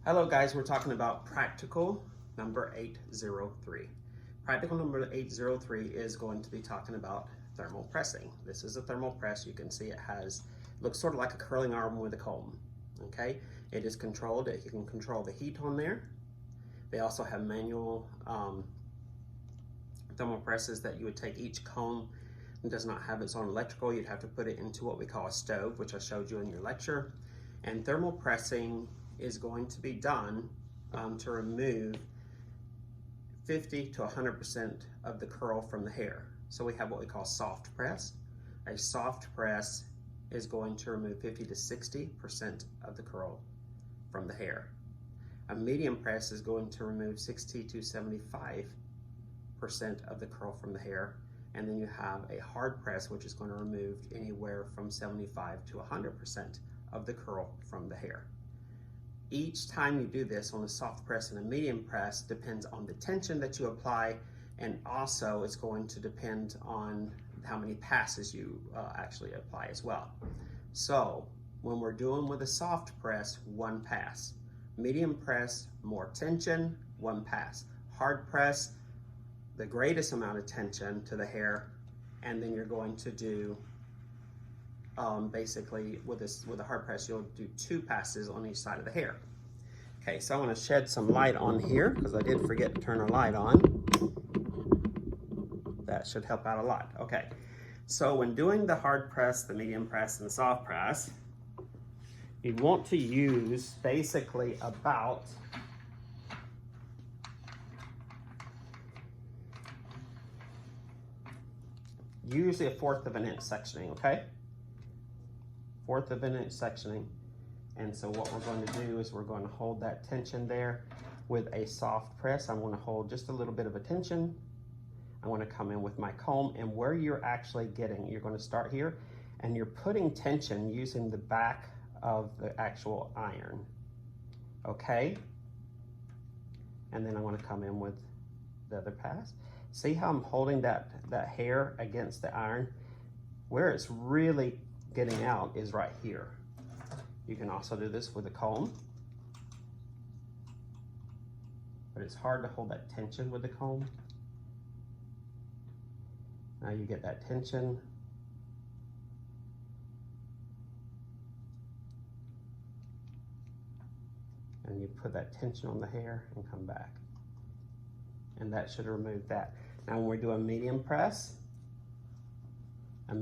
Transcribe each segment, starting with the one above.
Hello guys, we're talking about practical number 803. Practical number 803 is going to be talking about thermal pressing. This is a thermal press. You can see it looks sort of like a curling arm with a comb. Okay, it is controlled. You can control the heat on there. They also have manual thermal presses that you would take each comb. It does not have its own electrical. You'd have to put it into what we call a stove, which I showed you in your lecture. And thermal pressing is going to be done to remove 50 to 100% of the curl from the hair. So we have what we call soft press. A soft press is going to remove 50 to 60% of the curl from the hair. A medium press is going to remove 60 to 75% of the curl from the hair. And then you have a hard press, which is going to remove anywhere from 75 to 100% of the curl from the hair. Each time you do this on a soft press and a medium press depends on the tension that you apply, and also it's going to depend on how many passes you actually apply as well. So when we're doing with a soft press, 1 pass. Medium press, more tension, 1 pass. Hard press, the greatest amount of tension to the hair, and then you're going to do basically with a hard press, you'll do 2 passes on each side of the hair. Okay, so I want to shed some light on here because I did forget to turn our light on. That should help out a lot. Okay, so when doing the hard press, the medium press, and the soft press, you want to use basically about usually a 1/4 of an inch sectioning, okay? 1/4 of an inch sectioning. And so what we're going to do is we're going to hold that tension there with a soft press. I'm going to hold just a little bit of a tension. I want to come in with my comb, and where you're actually getting, you're going to start here, and you're putting tension using the back of the actual iron, okay? And then I want to come in with the other pass. See how I'm holding that hair against the iron? Where it's really getting out is right here. You can also do this with a comb, but it's hard to hold that tension with the comb. Now you get that tension. And you put that tension on the hair and come back. And that should remove that. Now when we do a medium press, I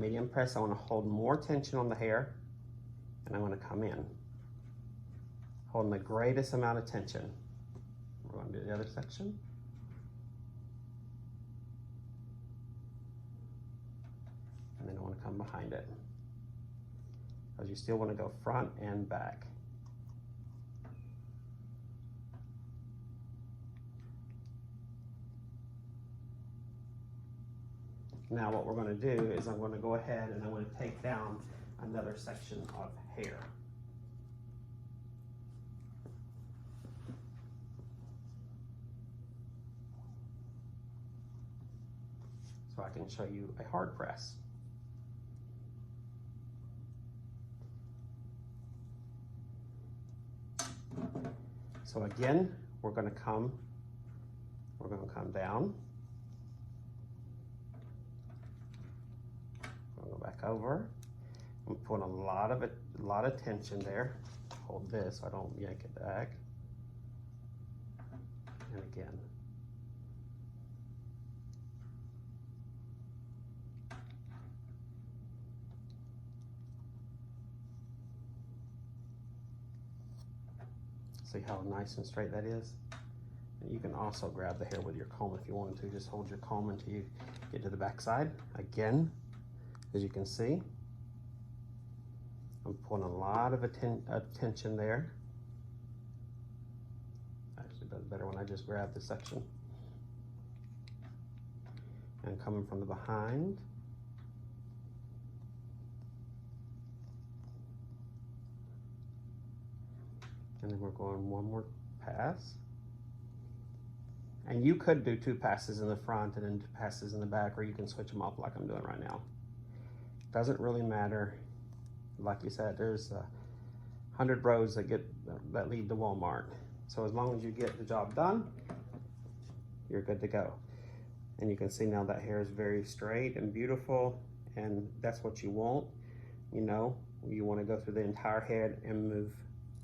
want to hold more tension on the hair, and I'm going to come in, holding the greatest amount of tension. We're going to do the other section. And then I want to come behind it, because you still want to go front and back. Now what we're going to do is I'm going to go ahead and I'm going to take down another section of hair. So I can show you a hard press. So again, we're going to come down. Go back over. I'm putting a lot of tension there. Hold this so I don't yank it back. And again. See how nice and straight that is? And you can also grab the hair with your comb if you wanted to. Just hold your comb until you get to the back side. Again, as you can see, I'm pulling a lot of tension there. Actually, it does better when I just grab the section. And coming from the behind. And then we're going 1 more pass. And you could do 2 passes in the front and then 2 passes in the back, or you can switch them up like I'm doing right now. Doesn't really matter. Like you said, there's 100 roads that lead to Walmart. So as long as you get the job done, you're good to go. And you can see now that hair is very straight and beautiful, and that's what you want. You know, you want to go through the entire head and move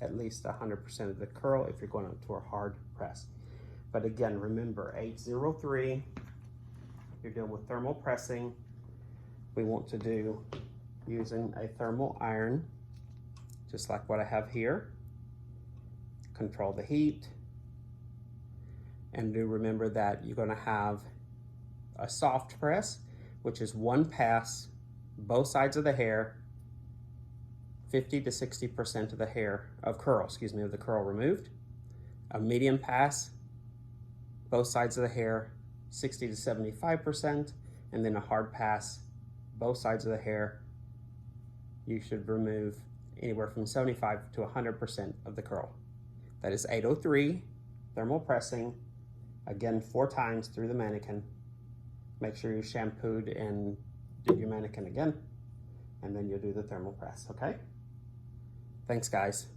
at least 100% of the curl if you're going to a hard press. But again, remember 803, you're dealing with thermal pressing. We want to do using a thermal iron, just like what I have here. Control the heat. And do remember that you're going to have a soft press, which is one pass, both sides of the hair, 50 to 60% of the hair of the curl removed. A medium pass, both sides of the hair, 60 to 75%, and then a hard pass, both sides of the hair. You should remove anywhere from 75 to 100% of the curl. That is 803, thermal pressing, again 4 times through the mannequin. Make sure you shampooed and did your mannequin again, and then you'll do the thermal press, okay? Thanks, guys.